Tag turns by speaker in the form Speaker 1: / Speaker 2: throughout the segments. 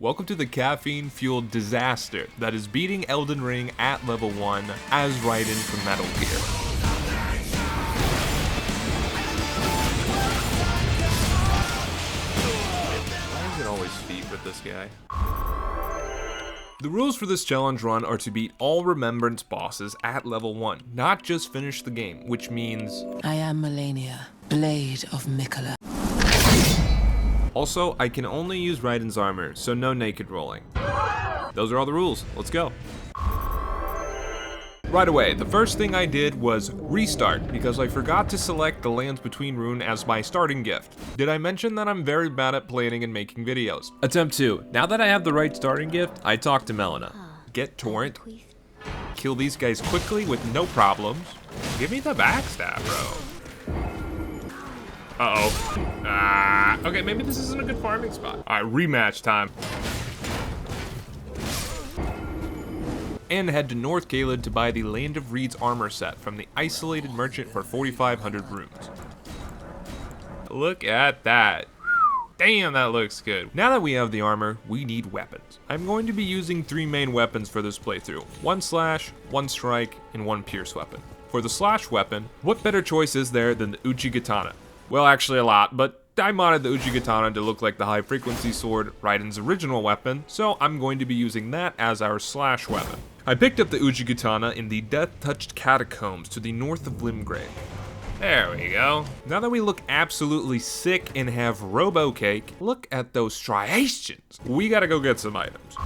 Speaker 1: Welcome to the caffeine-fueled disaster that is beating Elden Ring at level 1 as Raiden from Metal Gear. Why is it always feet with this guy? The rules for this challenge run are to beat all Remembrance bosses at level 1, not just finish the game, which means...
Speaker 2: I am Liurnia, Blade of Mikola.
Speaker 1: Also, I can only use Raiden's armor, so no naked rolling. Those are all the rules. Let's go. Right away, the first thing I did was restart, because I forgot to select the Lands Between rune as my starting gift. Did I mention that I'm very bad at planning and making videos? Attempt 2. Now that I have the right starting gift, I talk to Melina. Get Torrent. Kill these guys quickly with no problems. Give me the backstab, bro. Uh-oh. Okay, maybe this isn't a good farming spot. All right, rematch time. And head to North Caelid to buy the Land of Reed's armor set from the Isolated Merchant for 4,500 runes. Look at that. Damn, that looks good. Now that we have the armor, we need weapons. I'm going to be using 3 main weapons for this playthrough. 1 slash, 1 strike, and 1 pierce weapon. For the slash weapon, what better choice is there than the Uchigatana? Well, actually a lot, but I modded the Uchigatana to look like the high frequency sword, Raiden's original weapon, so I'm going to be using that as our slash weapon. I picked up the Uchigatana in the death-touched catacombs to the north of Limgrave. There we go. Now that we look absolutely sick and have robo cake, look at those striations. We gotta go get some items.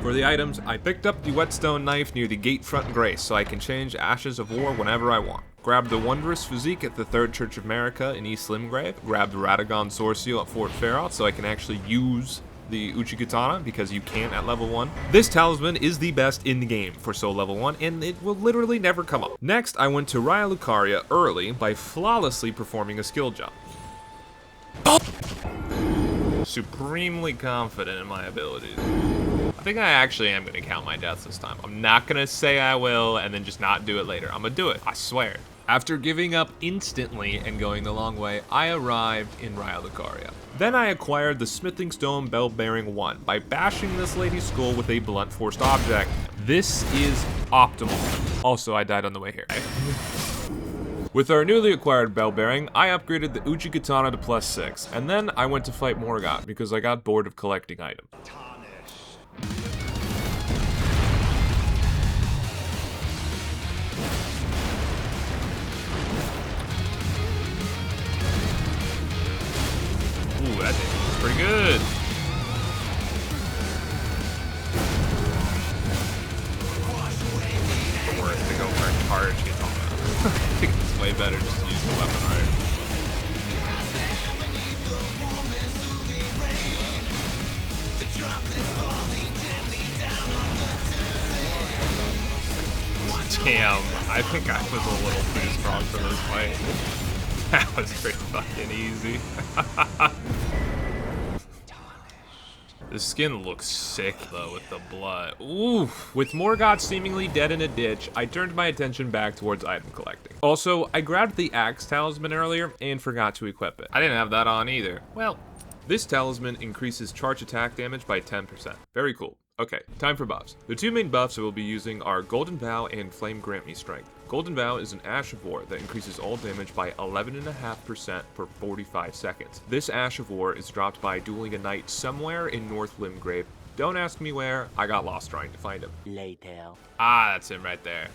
Speaker 1: For the items, I picked up the whetstone knife near the Gatefront Grace so I can change Ashes of War whenever I want. Grabbed the Wondrous Physique at the Third Church of Marika in East Limgrave. Grabbed the Radahn Sword Seal at Fort Faroth so I can actually use the Uchigatana because you can't at level 1. This talisman is the best in the game for soul level 1 and it will literally never come up. Next, I went to Raya Lucaria early by flawlessly performing a skill jump. Supremely confident in my abilities. I think I actually am gonna count my deaths this time. I'm not gonna say I will and then just not do it later. I'm gonna do it, I swear. After giving up instantly and going the long way, I arrived in Raya Lucaria. Then I acquired the Smithing Stone Bell Bearing 1 by bashing this lady's skull with a blunt forced object. This is optimal. Also, I died on the way here. With our newly acquired bell bearing, I upgraded the Uchigatana to +6, and then I went to fight Morgoth because I got bored of collecting items. Ooh, that is pretty good. It's worth to go for a charge Katana. I think it's way better just to use the weapon art. Damn, I think I was a little too strong for this fight. That was pretty fucking easy. The skin looks sick though with the blood. Ooh. With Morgoth seemingly dead in a ditch, I turned my attention back towards item collecting. Also, I grabbed the axe talisman earlier and forgot to equip it. I didn't have that on either. Well, this talisman increases charge attack damage by 10%. Very cool. Okay, time for buffs. The 2 main buffs I will be using are Golden Vow and Flame Grant Me Strength. Golden Vow is an Ash of War that increases all damage by 11.5% per 45 seconds. This Ash of War is dropped by dueling a knight somewhere in North Limgrave. Don't ask me where, I got lost trying to find him.
Speaker 2: Later.
Speaker 1: Ah, that's him right there.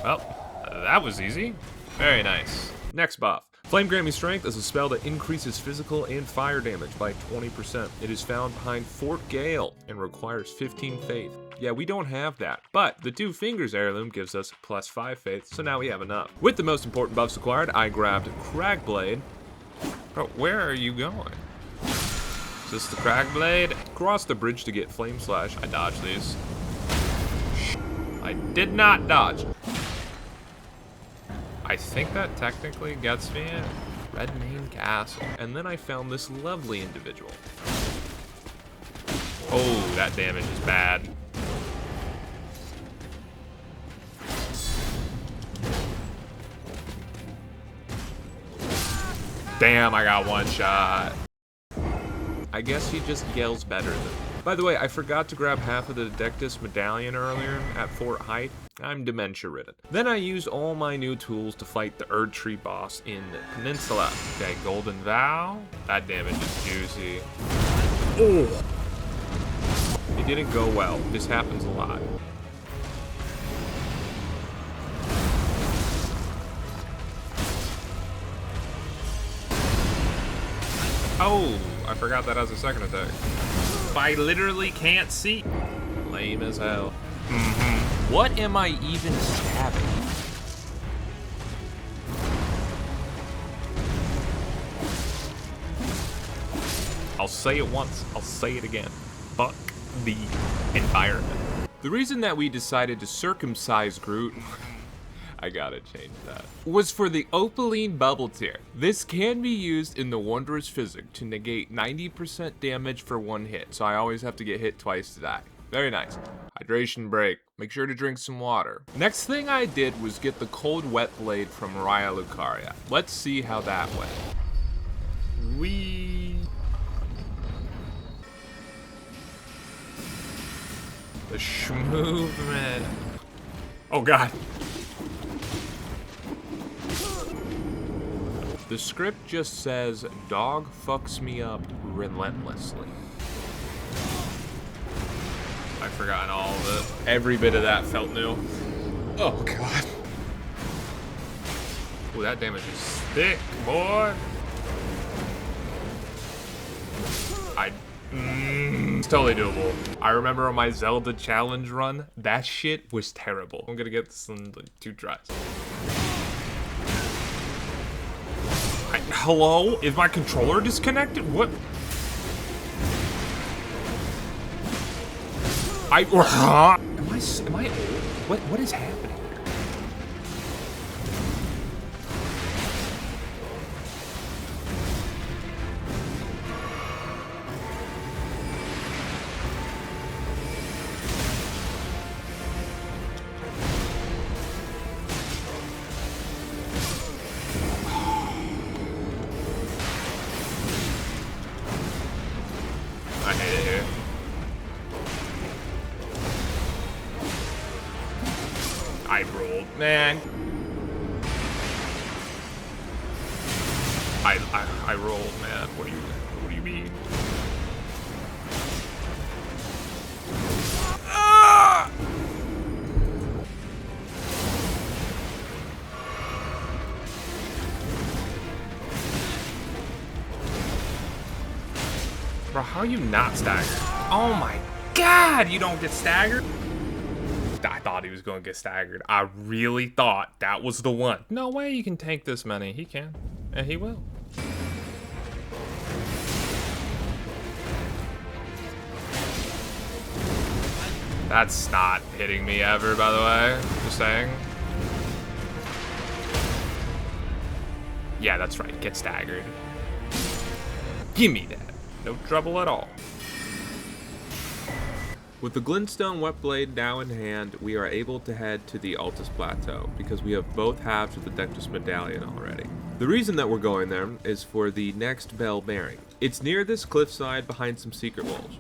Speaker 1: Well, that was easy. Very nice. Next buff. Flame Grant Me Strength is a spell that increases physical and fire damage by 20%. It is found behind Fort Gale and requires 15 faith. Yeah, we don't have that, but the 2 Fingers heirloom gives us +5 faith, so now we have enough. With the most important buffs acquired, I grabbed Cragblade. Bro, where are you going? Is this the Cragblade? Cross the bridge to get Flame Slash. I dodged these. I did not dodge. I think that technically gets me in Redmane Castle. And then I found this lovely individual. Oh, that damage is bad. Damn, I got one shot. I guess he just yells better than me. By the way, I forgot to grab half of the Dectus medallion earlier at Fort Height. I'm dementia ridden. Then I used all my new tools to fight the Erdtree boss in Peninsula. Okay, Golden Vow. That damage is juicy. Oh! It didn't go well. This happens a lot. Oh, I forgot that has a second attack. I literally can't see. Lame as hell. What am I even stabbing? I'll say it once, I'll say it again. Fuck the environment. The reason that we decided to circumcise Groot, I gotta change that, was for the Opaline Bubble Tear. This can be used in the Wondrous Physic to negate 90% damage for one hit, so I always have to get hit twice to die. Very nice. Hydration break. Make sure to drink some water. Next thing I did was get the Cold Wet Blade from Raya Lucaria. Let's see how that went. The schmovement. Oh god. The script just says, dog fucks me up relentlessly. I've forgotten all of it. Every bit of that felt new. Oh god. Ooh, that damage is thick, boy. It's totally doable. I remember on my Zelda challenge run, that shit was terrible. I'm gonna get this in like 2 tries. Hello? Is my controller disconnected? What? Am I old? What is happening here? I hate it here. I rolled, man. I rolled, man. What do you mean? Ah! Bro, how are you not staggered? Oh my god, you don't get staggered? I thought he was going to get staggered. I really thought that was the one. No way you can tank this many. He can. And he will. That's not hitting me ever, by the way. Just saying. Yeah, that's right. Get staggered. Give me that. No trouble at all. With the Glintstone Wet Blade now in hand, we are able to head to the Altus Plateau, because we have both halves of the Dectus Medallion already. The reason that we're going there is for the next Bell Bearing. It's near this cliffside behind some secret walls.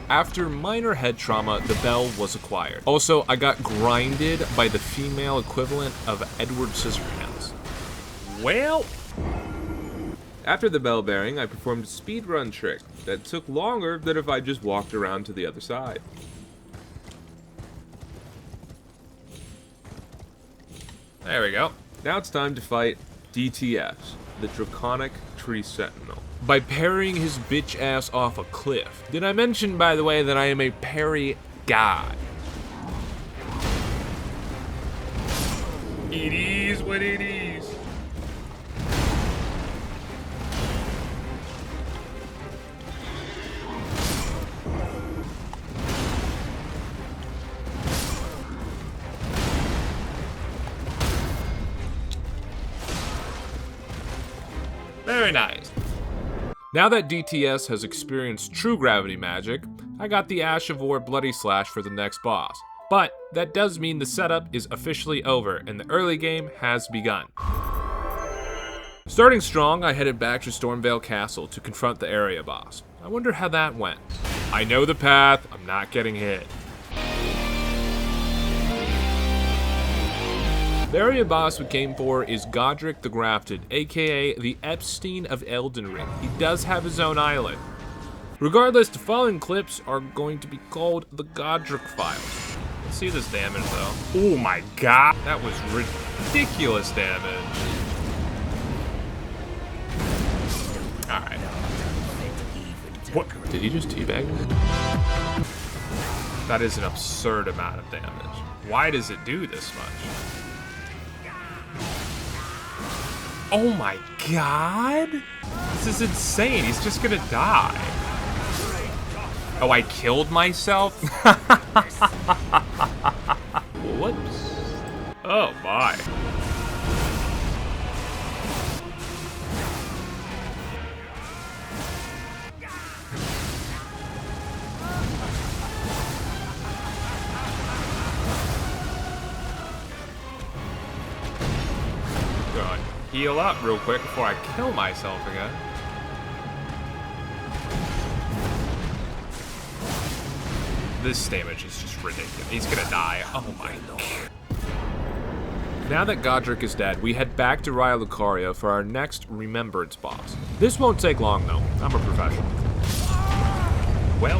Speaker 1: After minor head trauma, the bell was acquired. Also, I got grinded by the female equivalent of Edward Scissorhands. Well... After the bell bearing, I performed a speedrun trick that took longer than if I just walked around to the other side. There we go. Now it's time to fight DTS, the Draconic Tree Sentinel, by parrying his bitch ass off a cliff. Did I mention, by the way, that I am a parry god? It is what it is. Very nice. Now that DTS has experienced true gravity magic, I got the Ash of War Bloody Slash for the next boss. But that does mean the setup is officially over and the early game has begun. Starting strong, I headed back to Stormveil Castle to confront the area boss. I wonder how that went. I know the path, I'm not getting hit. The area boss we came for is Godric the Grafted, aka the Epstein of Elden Ring. He does have his own island. Regardless, the following clips are going to be called the Godric Files. Let's see this damage though. Oh my god, that was ridiculous damage. Alright. What? Did he just teabag me? That is an absurd amount of damage. Why does it do this much? Oh my god! This is insane. He's just gonna die. Oh, I killed myself? Whoops. Oh my. God. Heal up real quick before I kill myself again. This damage is just ridiculous. He's gonna die. Oh my god. Now that Godric is dead, we head back to Raya Lucaria for our next Remembrance boss. This won't take long though. I'm a professional. Well.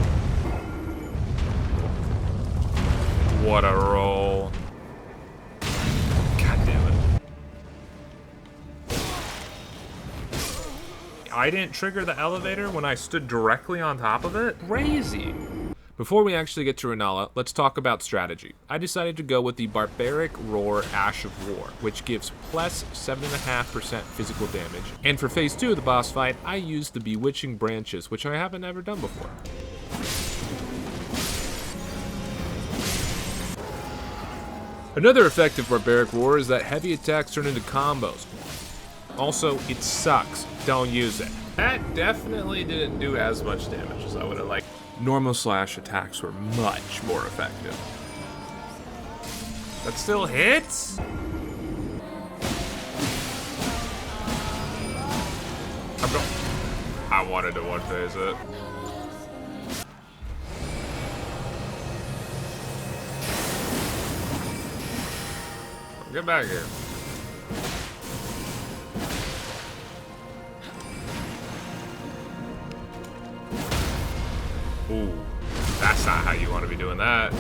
Speaker 1: What a roll. God damn it. I didn't trigger the elevator when I stood directly on top of it? Crazy. Before we actually get to Rennala, let's talk about strategy. I decided to go with the Barbaric Roar Ash of War, which gives plus 7.5% physical damage. And for phase 2 of the boss fight, I used the Bewitching Branches, which I haven't ever done before. Another effective Barbaric Roar is that heavy attacks turn into combos. Also, it sucks. Don't use it. That definitely didn't do as much damage as I would have liked. Normal slash attacks were much more effective. That still hits? I wanted to one phase it. Get back here. Ooh, that's not how you want to be doing that.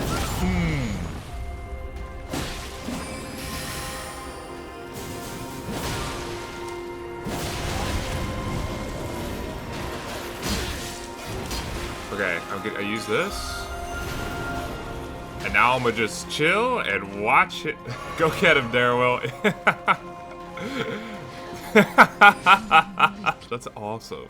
Speaker 1: Okay, I use this. And now I'm gonna just chill and watch it. Go get him, Darrell. That's awesome.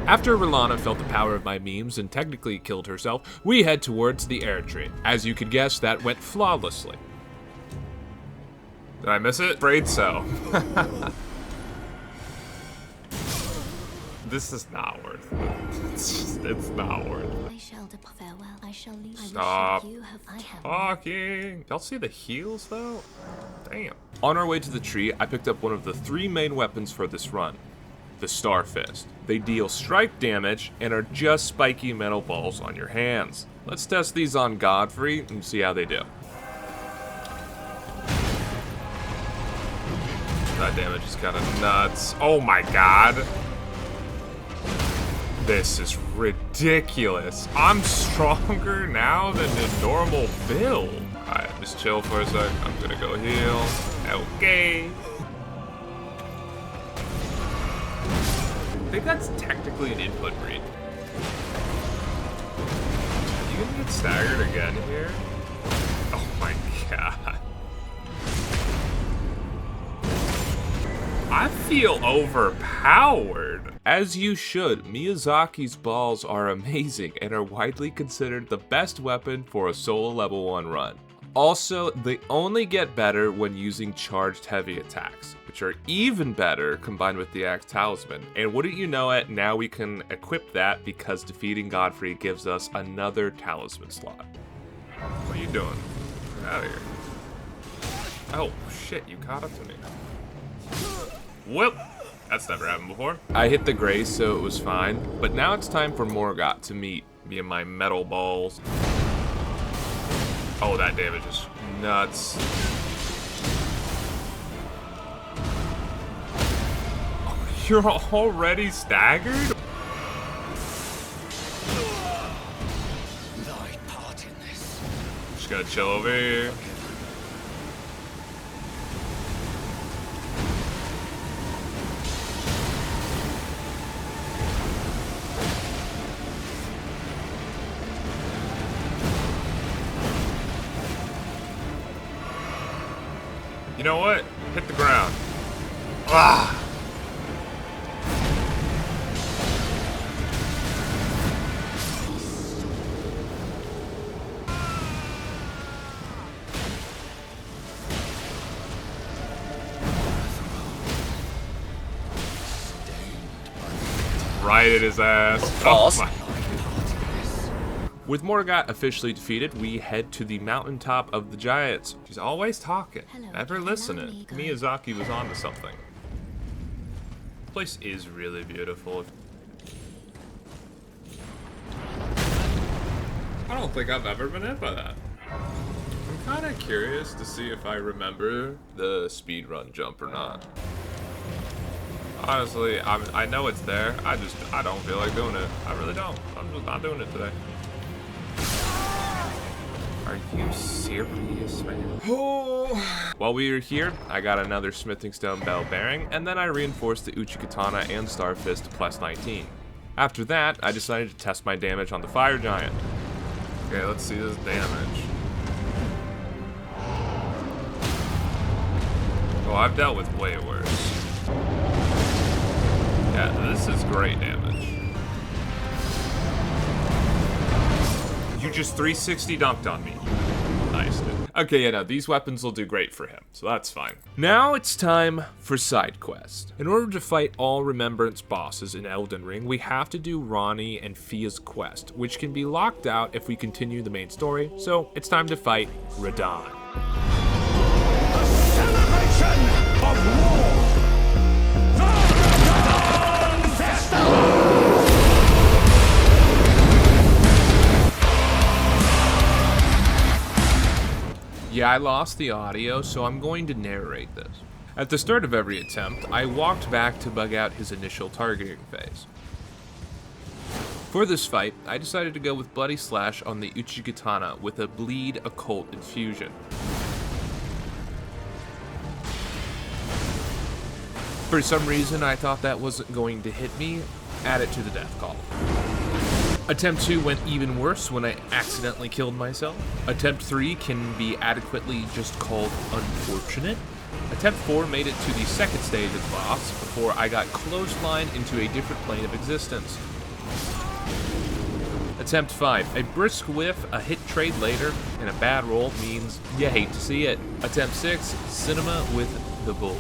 Speaker 1: After Rennala felt the power of my memes and technically killed herself, we head towards the air tree. As you could guess, that went flawlessly. Did I miss it? Afraid so. This is not worth it. It's not worth it.
Speaker 3: I shall depart. Farewell. I shall leave.
Speaker 1: Stop talking. Y'all see the heals though? Damn. On our way to the tree, I picked up one of the 3 main weapons for this run. The Star Fist. They deal strike damage and are just spiky metal balls on your hands. Let's test these on Godfrey and see how they do. That damage is kind of nuts. Oh my god. This is ridiculous. I'm stronger now than the normal build. Alright, just chill for a sec. I'm gonna go heal. Okay. I think that's technically an input read. Are you gonna get staggered again here? Oh my god. I feel overpowered. As you should, Miyazaki's balls are amazing and are widely considered the best weapon for a solo level 1 run. Also, they only get better when using charged heavy attacks, which are even better combined with the Axe Talisman. And wouldn't you know it, now we can equip that because defeating Godfrey gives us another talisman slot. What are you doing? Get out of here. Oh shit, you caught up to me. Whoop! That's never happened before. I hit the grace, so it was fine. But now it's time for Morgott to meet me and my metal balls. Oh, that damage is nuts. Oh, you're already staggered? Just gonna chill over here. You know what? Hit the ground. Ah! Right at his ass.
Speaker 4: False.
Speaker 1: Oh my. With Morgott officially defeated, we head to the mountaintop of the giants. She's always talking,
Speaker 3: Hello,
Speaker 1: never
Speaker 3: allow
Speaker 1: listening.
Speaker 3: me, guys.
Speaker 1: Miyazaki was onto something. This place is really beautiful. I don't think I've ever been hit by that. I'm kind of curious to see if I remember the speedrun jump or not. Honestly, I know it's there. I don't feel like doing it. I really don't. I'm just not doing it today. Are you serious, man? Oh. While we were here, I got another smithing stone bell bearing, and then I reinforced the Uchi-Katana and Starfist to plus 19. After that, I decided to test my damage on the fire giant. Okay, let's see this damage. Oh, I've dealt with way worse. Yeah, this is great damage. You just 360 dunked on me. Nice, dude. Okay, yeah, no, these weapons will do great for him, so that's fine. Now it's time for side quest. In order to fight all Remembrance bosses in Elden Ring, we have to do Ranni and Fia's quest, which can be locked out if we continue the main story, so it's time to fight Radahn.
Speaker 5: A celebration of war! The Radahn Festival!
Speaker 1: Yeah, I lost the audio, so I'm going to narrate this. At the start of every attempt, I walked back to bug out his initial targeting phase. For this fight, I decided to go with Bloody Slash on the Uchi-Katana with a Bleed Occult infusion. For some reason, I thought that wasn't going to hit me. Add it to the death call. Attempt 2 went even worse when I accidentally killed myself. Attempt 3 can be adequately just called unfortunate. Attempt 4 made it to the second stage of the boss before I got clotheslined into a different plane of existence. Attempt 5, a brisk whiff, a hit trade later, and a bad roll means you hate to see it. Attempt 6, cinema with the boys.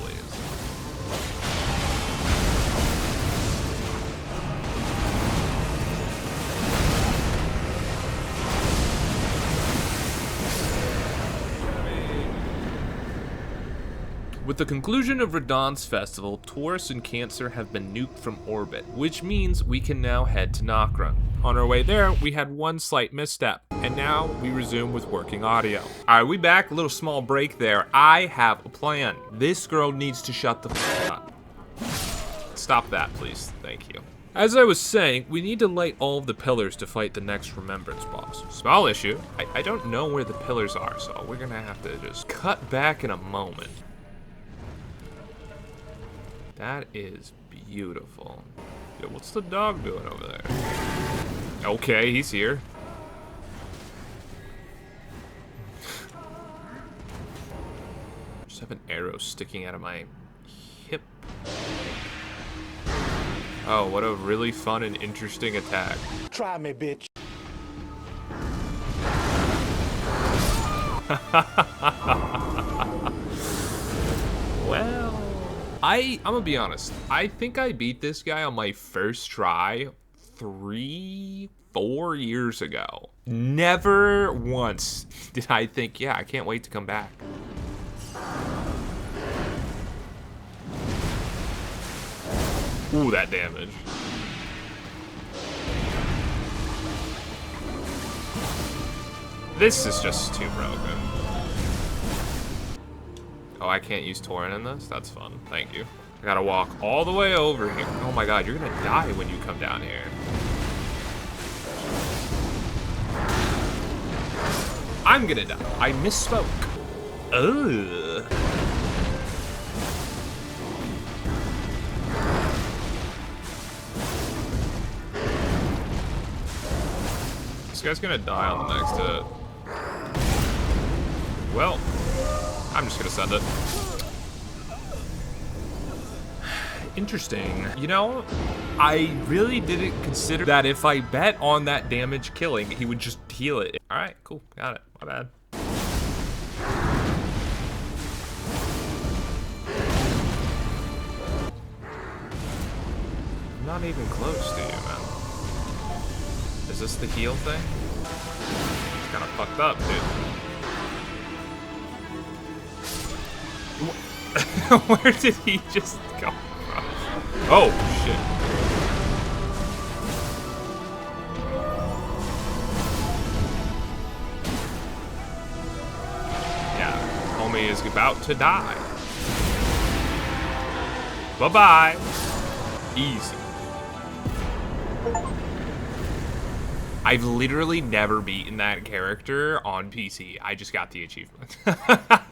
Speaker 1: With the conclusion of Radahn's festival, Taurus and Cancer have been nuked from orbit, which means we can now head to Nokron. On our way there, we had one slight misstep, and now we resume with working audio. Alright, we back, a little small break there. I have a plan. This girl needs to shut the f up. Stop that, please. Thank you. As I was saying, we need to light all of the pillars to fight the next Remembrance boss. Small issue, I don't know where the pillars are, so we're gonna have to just cut back in a moment. That is beautiful. Yo, what's the dog doing over there? Okay, he's here. Just have an arrow sticking out of my hip. Oh, what a really fun and interesting attack.
Speaker 5: Try me, bitch.
Speaker 1: Well, I'm gonna be honest. I think I beat this guy on my first try 3-4 years ago. Never once did I think, yeah, I can't wait to come back. Ooh, that damage. This is just too broken. Oh, I can't use Torrent in this? That's fun. Thank you. I gotta walk all the way over here. Oh my god, you're gonna die when you come down here. I'm gonna die. I misspoke. Ugh. This guy's gonna die on the next hit. Well, I'm just gonna send it. Interesting. You know, I really didn't consider that if I bet on that damage killing, he would just heal it. All right, cool, got it. My bad. I'm not even close to you, man. Is this the heal thing? It's kind of fucked up, dude. Where did he just go from? Oh, shit. Yeah, homie is about to die. Bye-bye. Easy. I've literally never beaten that character on PC. I just got the achievement.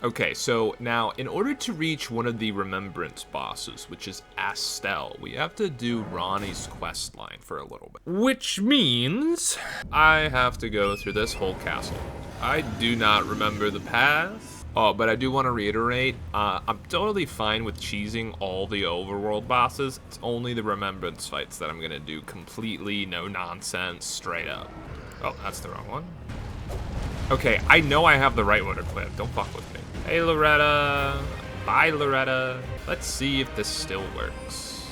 Speaker 1: Okay, so now in order to reach one of the Remembrance bosses, which is Astel, we have to do Ranni's questline for a little bit. Which means I have to go through this whole castle. I do not remember the path. Oh, but I do want to reiterate, I'm totally fine with cheesing all the overworld bosses. It's only the Remembrance fights that I'm going to do completely no nonsense, straight up. Oh, that's the wrong one. Okay, I know I have the right one equipped. Don't fuck with me. Hey, Loretta. Bye, Loretta. Let's see if this still works.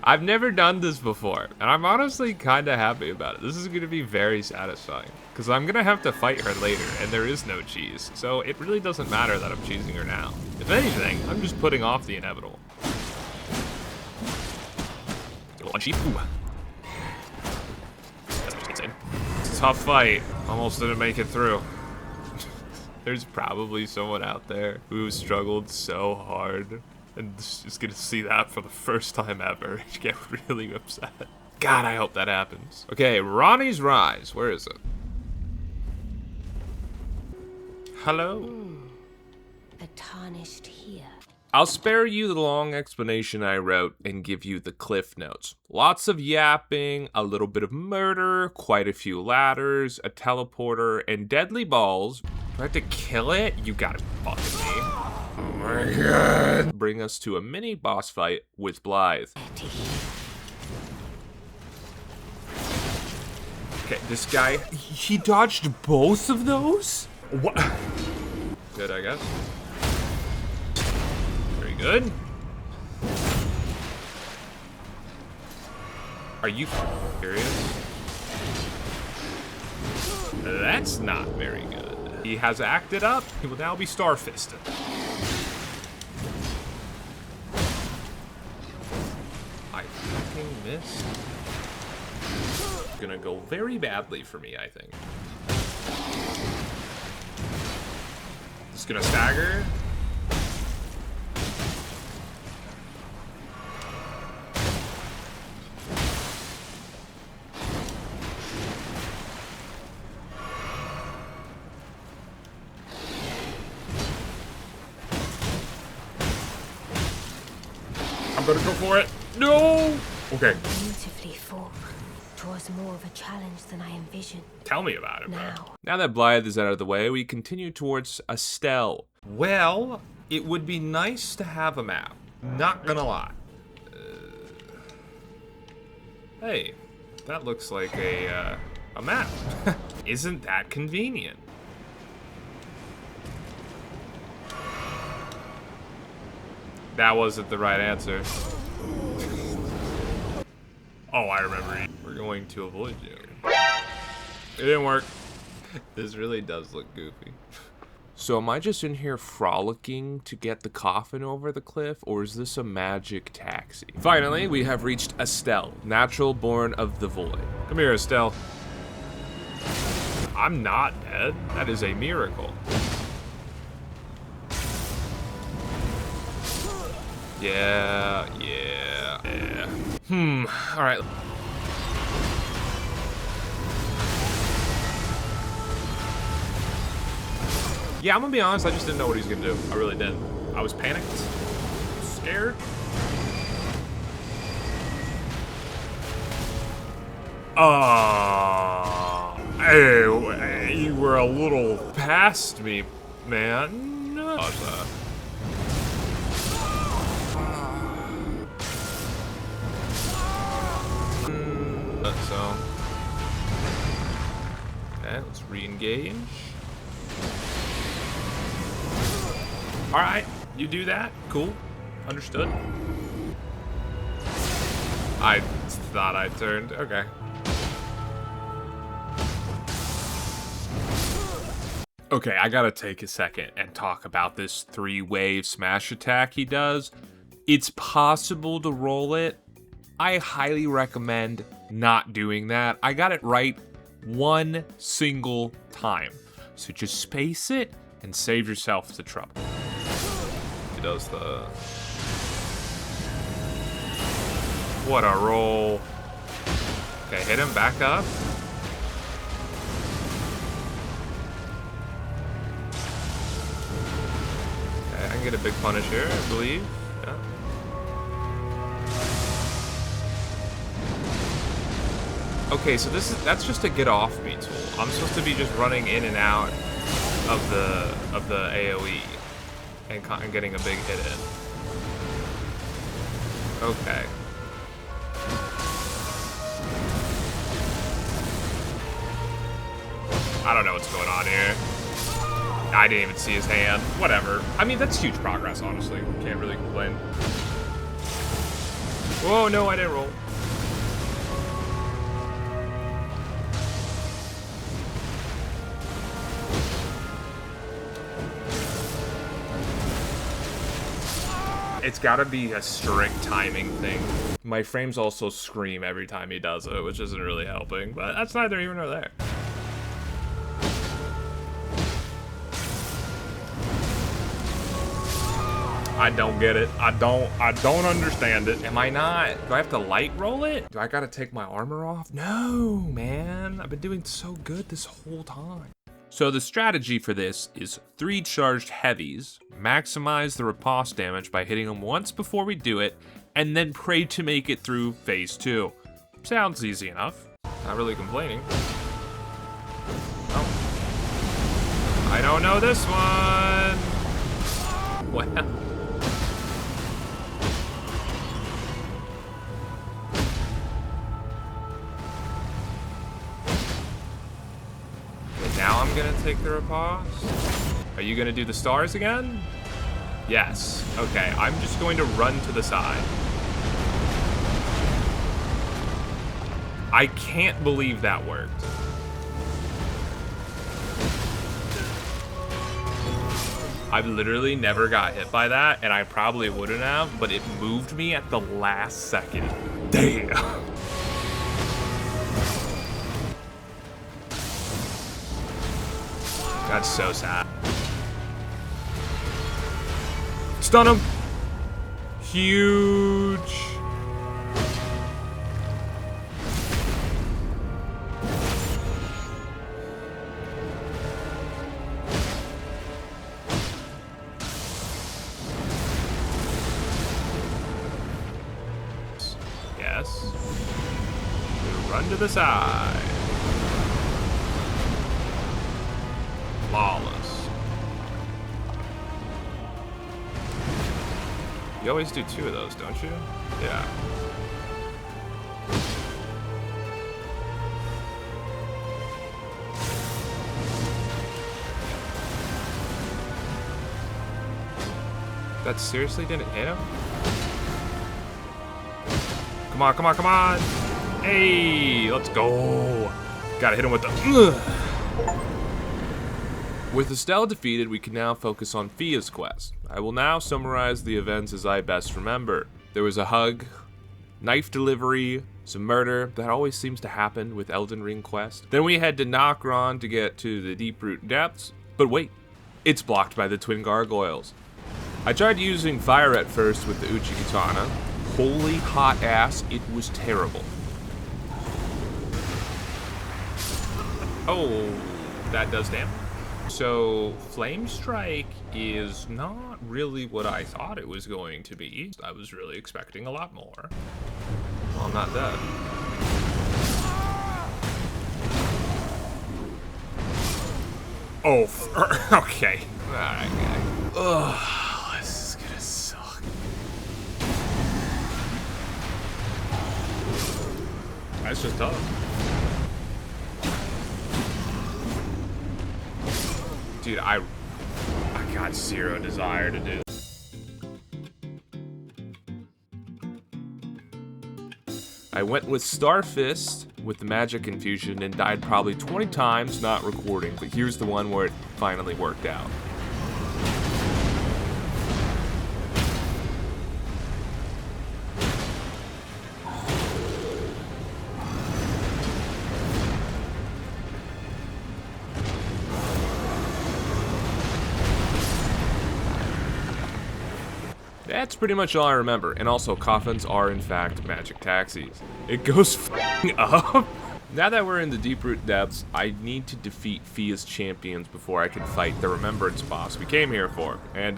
Speaker 1: I've never done this before, and I'm honestly kind of happy about it. This is going to be very satisfying, because I'm going to have to fight her later, and there is no cheese, so it really doesn't matter that I'm cheesing her now. If anything, I'm just putting off the inevitable. One sheep. Ooh. That's insane. It's a tough fight. Almost didn't make it through. There's probably someone out there who struggled so hard and just gonna see that for the first time ever and get really upset. God, I hope that happens. Okay, Ranni's Rise. Where is it? Hello?
Speaker 3: A tarnished here.
Speaker 1: I'll spare you the long explanation I wrote and give you the cliff notes. Lots of yapping, a little bit of murder, quite a few ladders, a teleporter, and deadly balls. Do I have to kill it? You gotta be fucking me. Oh my god. Bring us to a mini boss fight with Blythe. Okay, this guy, he dodged both of those? What? Good, I guess. Very good. Are you serious? That's not very good. He has acted up. He will now be star-fisted. I fucking missed. It's gonna go very badly for me, I think. Just gonna stagger. I'm gonna go for it. No! Okay.
Speaker 3: Beautifully fought. 'Twas more of a challenge than I envisioned.
Speaker 1: Tell me about it, man.
Speaker 3: Now.
Speaker 1: Now that Blythe is out of the way, we continue towards Astel. Well, it would be nice to have a map. Not gonna lie. Hey, that looks like a map. Isn't that convenient? That wasn't the right answer. Oh, I remember. We're going to avoid you. It didn't work. This really does look goofy. So am I just in here frolicking to get the coffin over the cliff, or is this a magic taxi? Finally, we have reached Estelle, natural born of the void. Come here, Estelle. I'm not dead. That is a miracle. Yeah. All right. Yeah, I'm gonna be honest, I just didn't know what he was gonna do. I really didn't. I was panicked, scared. Hey, you were a little past me, man. No. So, okay, let's re-engage. All right, you do that. Cool. Understood. I thought I turned. Okay. Okay, I gotta take a second and talk about this 3-wave smash attack he does. It's possible to roll it. I highly recommend not doing that. I got it right one single time. So just space it and save yourself the trouble. He does the... What a roll. Okay, hit him back up. Okay, I can get a big punish here, I believe. Yeah. Okay, so that's just a get off me tool. I'm supposed to be just running in and out of the AoE and getting a big hit in. Okay. I don't know what's going on here. I didn't even see his hand. Whatever. I mean, that's huge progress, honestly. Can't really complain. Whoa, no, I didn't roll. It's gotta be a strict timing thing. My frames also scream every time he does it, which isn't really helping, but that's neither here nor there. I don't get it. I don't understand it. Am I not? Do I have to light roll it? Do I gotta take my armor off? No, man. I've been doing so good this whole time. So the strategy for this is 3 charged heavies, maximize the riposte damage by hitting them once before we do it, and then pray to make it through phase 2. Sounds easy enough. Not really complaining. Oh. I don't know this one. Well. Now I'm gonna take the riposte. Are you gonna do the stars again? Yes. Okay, I'm just going to run to the side. I can't believe that worked. I've literally never got hit by that, and I probably wouldn't have, but it moved me at the last second. Damn. That's so sad. Stun him. Huge. Yes. We run to the side. Flawless. You always do 2 of those, don't you? Yeah. That seriously didn't hit him? Come on, come on, come on! Hey, let's go! Gotta hit him with the... With Estelle defeated, we can now focus on Fia's quest. I will now summarize the events as I best remember. There was a hug, knife delivery, some murder. That always seems to happen with Elden Ring quest. Then we head to Nokron to get to the Deeproot depths. But wait, it's blocked by the twin gargoyles. I tried using fire at first with the Uchi Katana. Holy hot ass, it was terrible. Oh, that does damage. So, Flame Strike is not really what I thought it was going to be. I was really expecting a lot more. Well, I'm not dead. Oh, okay. Alright, guys. Ugh, this is gonna suck. That's just tough. Dude, I got zero desire to do. I went with Starfist with the magic infusion and died probably 20 times not recording, but here's the one where it finally worked out. That's pretty much all I remember, and also coffins are in fact magic taxis. It goes f***ing up. Now that we're in the Deeproot depths, I need to defeat Fia's champions before I can fight the Remembrance boss we came here for. And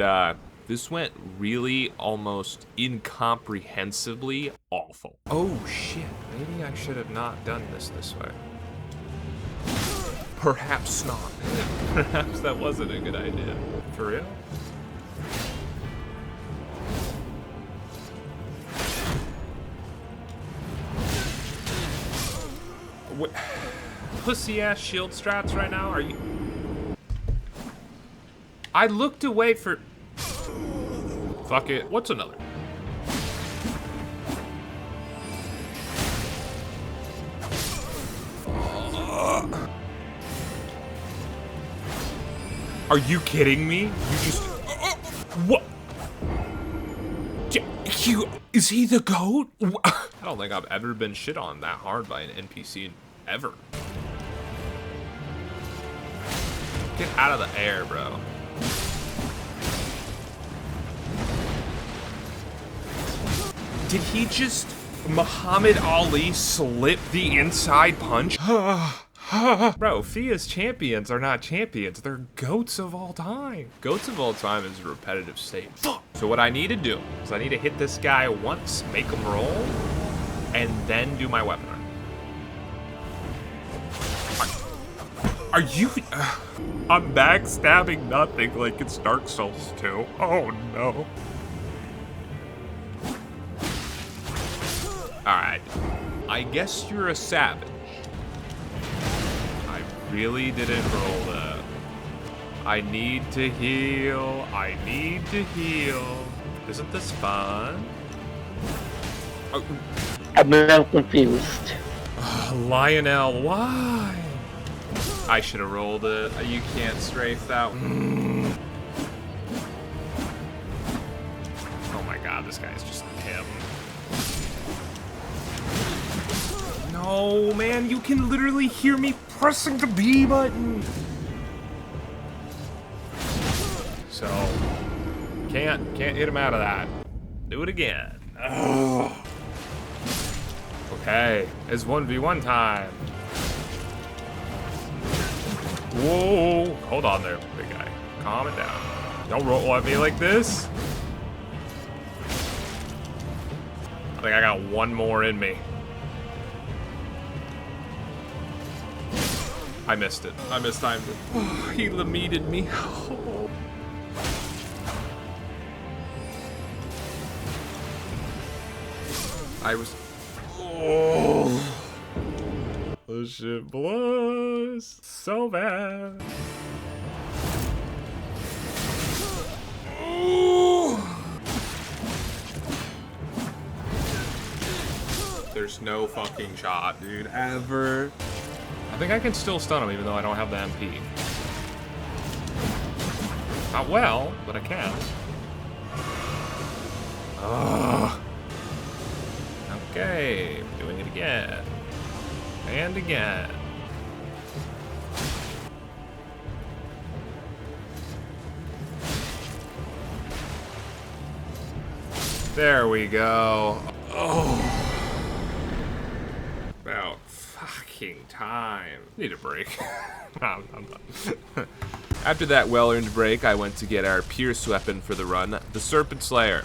Speaker 1: this went really almost incomprehensibly awful. Oh shit, maybe I should have not done this way. Perhaps not. Perhaps that wasn't a good idea. For real? What? Pussy ass shield strats right now? Are you? I looked away for. Fuck it. What's another? Are you kidding me? You just. What? Is he the GOAT? I don't think I've ever been shit on that hard by an NPC ever. Get out of the air, bro. Did he just Muhammad Ali slip the inside punch? Bro, Fia's champions are not champions. They're goats of all time. Goats of all time is a repetitive state. So what I need to do is I need to hit this guy once, make him roll, and then do my weapon arm. Are you... I'm backstabbing nothing like it's Dark Souls 2. Oh no. Alright. I guess you're a savage. Really didn't roll that. I need to heal. I need to heal. Isn't this fun? Oh.
Speaker 4: I'm now confused.
Speaker 1: Lionel, why? I should have rolled it. You can't strafe that. Oh my god, this guy's just him. No, man, you can literally hear me pressing the B button. So, can't hit him out of that. Do it again. Ugh. Okay, it's 1v1 time. Whoa, hold on there, big guy. Calm it down. Don't roll at me like this. I think I got one more in me. I missed it. I mistimed it. Oh, he limited me. Oh. I was... Oh. This shit blows so bad. Oh. There's no fucking shot, dude, ever. I think I can still stun him even though I don't have the MP. Not well, but I can. Ugh. Okay, we're doing it again. And again. There we go. Oh. About fucking time. Need a break. No, I'm done. After that well-earned break, I went to get our Pierce weapon for the run, the Serpent Slayer.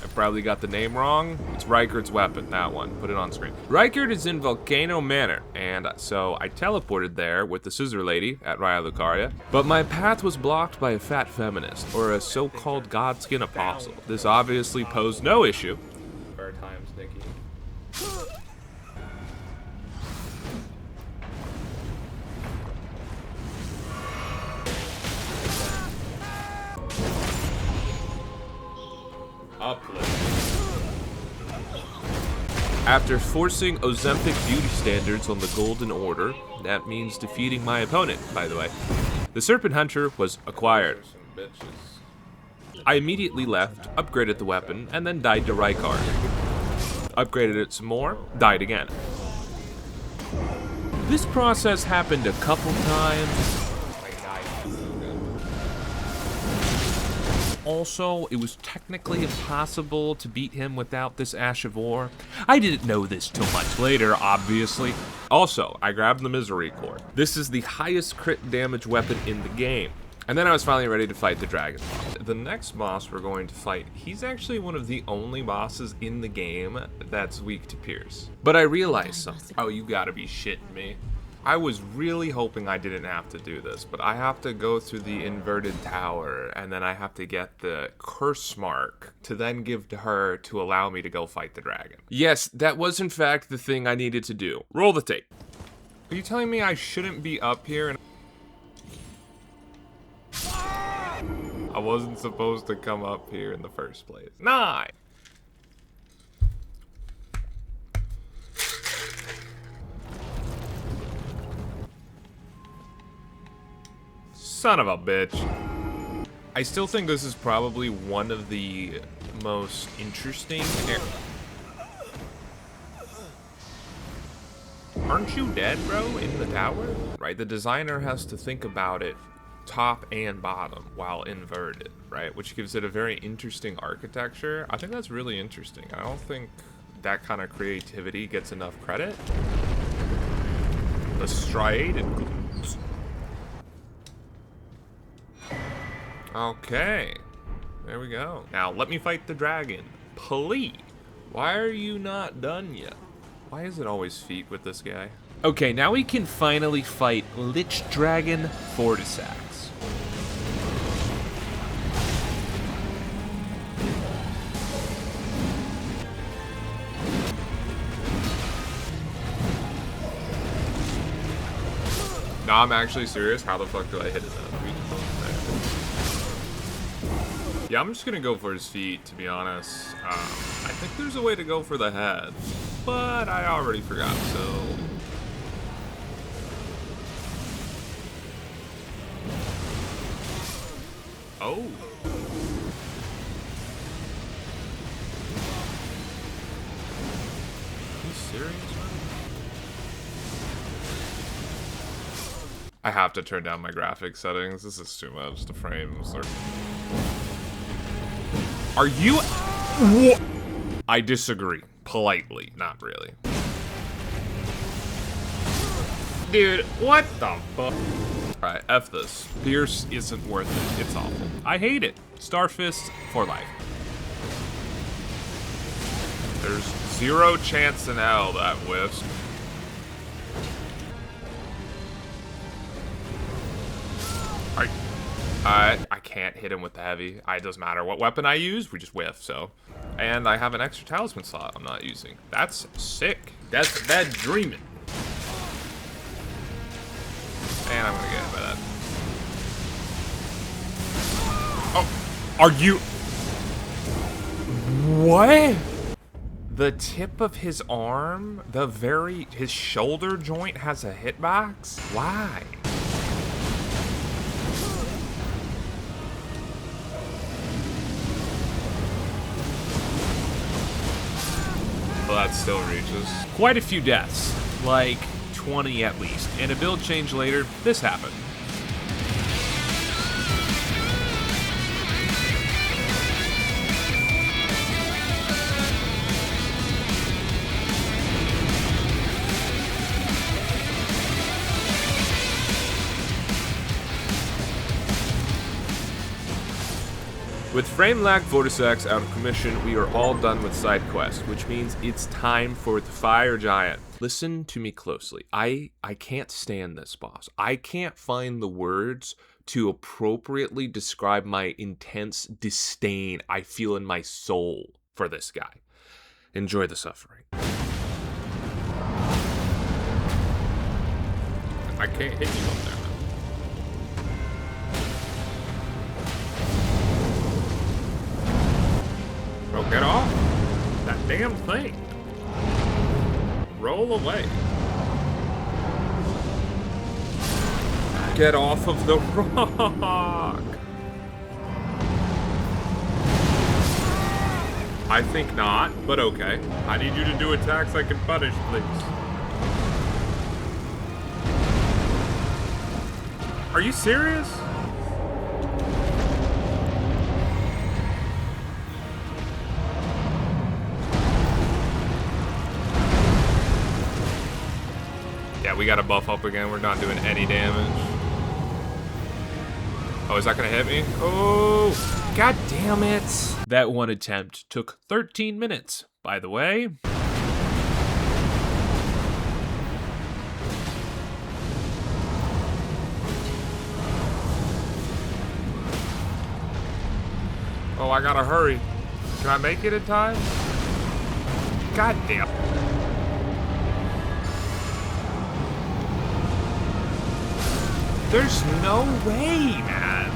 Speaker 1: I probably got the name wrong. It's Rykard's weapon, that one. Put it on screen. Rykard is in Volcano Manor, and so I teleported there with the Scissor Lady at Raya Lucaria, but my path was blocked by a fat feminist, or a so-called godskin apostle. This obviously posed no issue. Fair times, Nikki. Uplift. After forcing Ozempic beauty standards on the Golden Order, that means defeating my opponent, by the way, the Serpent Hunter was acquired. I immediately left, upgraded the weapon, and then died to Rykard. Upgraded it some more, died again. This process happened a couple times. Also, it was technically impossible to beat him without this Ash of War. I didn't know this till much later, obviously. Also, I grabbed the Misery Core. This is the highest crit damage weapon in the game. And then I was finally ready to fight the dragon boss. The next boss we're going to fight, he's actually one of the only bosses in the game that's weak to Pierce. But I realized something. Oh, you gotta be shitting me. I was really hoping I didn't have to do this, but I have to go through the inverted tower, and then I have to get the curse mark to then give to her to allow me to go fight the dragon. Yes, that was in fact the thing I needed to do. Roll the tape. Are you telling me I shouldn't be up here and I wasn't supposed to come up here in the first place? Nah! Son of a bitch. I still think this is probably one of the most interesting. Aren't you dead, bro, in the tower? Right, the designer has to think about it top and bottom while inverted, right? Which gives it a very interesting architecture. I think that's really interesting. I don't think that kind of creativity gets enough credit. The stride and glutes. Okay, there we go. Now let me fight the dragon, please. Why are you not done yet? Why is it always feet with this guy? Okay, now we can finally fight Lichdragon Fortisax. No, I'm actually serious. How the fuck do I hit it now? Yeah, I'm just gonna go for his feet, to be honest. I think there's a way to go for the head, but I already forgot, so... Oh. Are you serious, man? I have to turn down my graphics settings. This is too much. The frames are... Are you... I disagree. Politely, not really. Dude, what the fuck? Alright, F this. Pierce isn't worth it. It's awful. I hate it. Starfist for life. There's zero chance in hell that whiffs. I can't hit him with the heavy. It doesn't matter what weapon I use, we just whiff, so. And I have an extra talisman slot I'm not using. That's sick. That's bad dreaming. And I'm gonna get hit by that. Oh, are you... What? The tip of his arm, his shoulder joint has a hitbox? Why? that still reaches. Quite a few deaths, like 20 at least, and a build change later, this happened. With Frame Lag Vorticex out of commission, we are all done with side quests, which means it's time for the Fire Giant. Listen to me closely. I can't stand this boss. I can't find the words to appropriately describe my intense disdain I feel in my soul for this guy. Enjoy the suffering. I can't hit you up there. Bro, get off that damn thing. Roll away. Get off of the rock. I think not, but okay. I need you to do attacks I can punish, please. Are you serious? Yeah, we gotta buff up again. We're not doing any damage. Oh, is that gonna hit me? Oh, god damn it. That one attempt took 13 minutes, by the way. Oh, I gotta hurry. Can I make it in time? God damn. There's no way, man.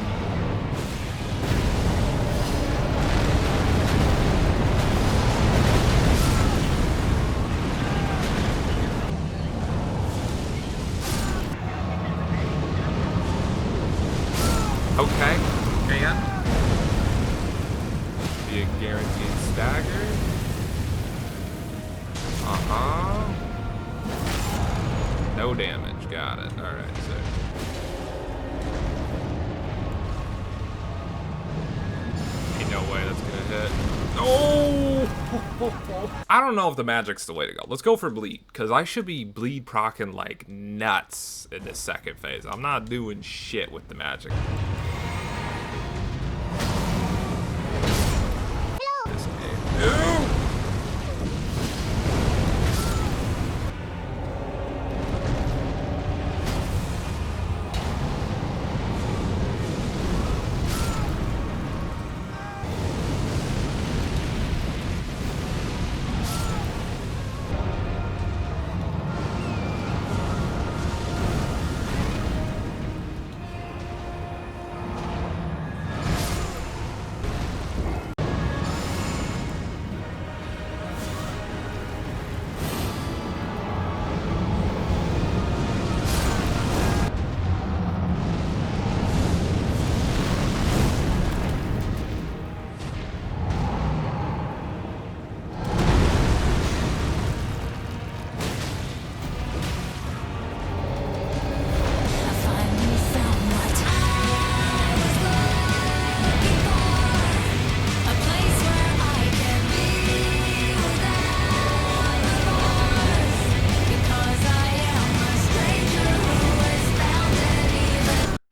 Speaker 1: Okay, and be a guaranteed stagger. No damage, got it. All right, sick. No way that's gonna hit. Oh! I don't know if the magic's the way to go. Let's go for bleed, because I should be bleed procking like nuts in this second phase. I'm not doing shit with the magic. This game. Ew!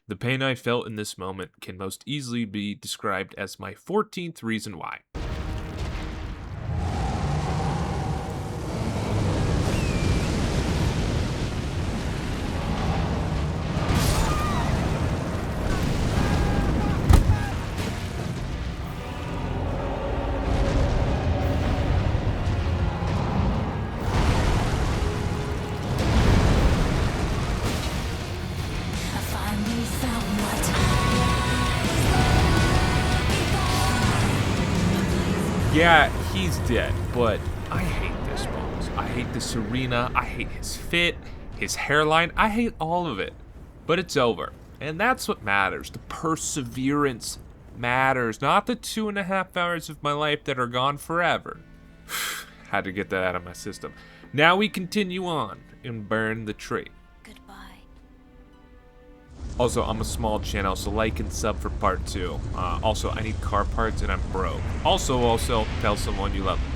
Speaker 1: The pain I felt in this moment can most easily be described as my 14th reason why. Yeah, he's dead, but I hate this boss. I hate this arena. I hate his fit, his hairline. I hate all of it. But it's over. And that's what matters. The perseverance matters. Not the 2.5 hours of my life that are gone forever. Had to get that out of my system. Now we continue on and burn the tree.
Speaker 3: Goodbye.
Speaker 1: Also, I'm a small channel, so like and sub for part 2. Also, I need car parts and I'm broke. Also, tell someone you love them.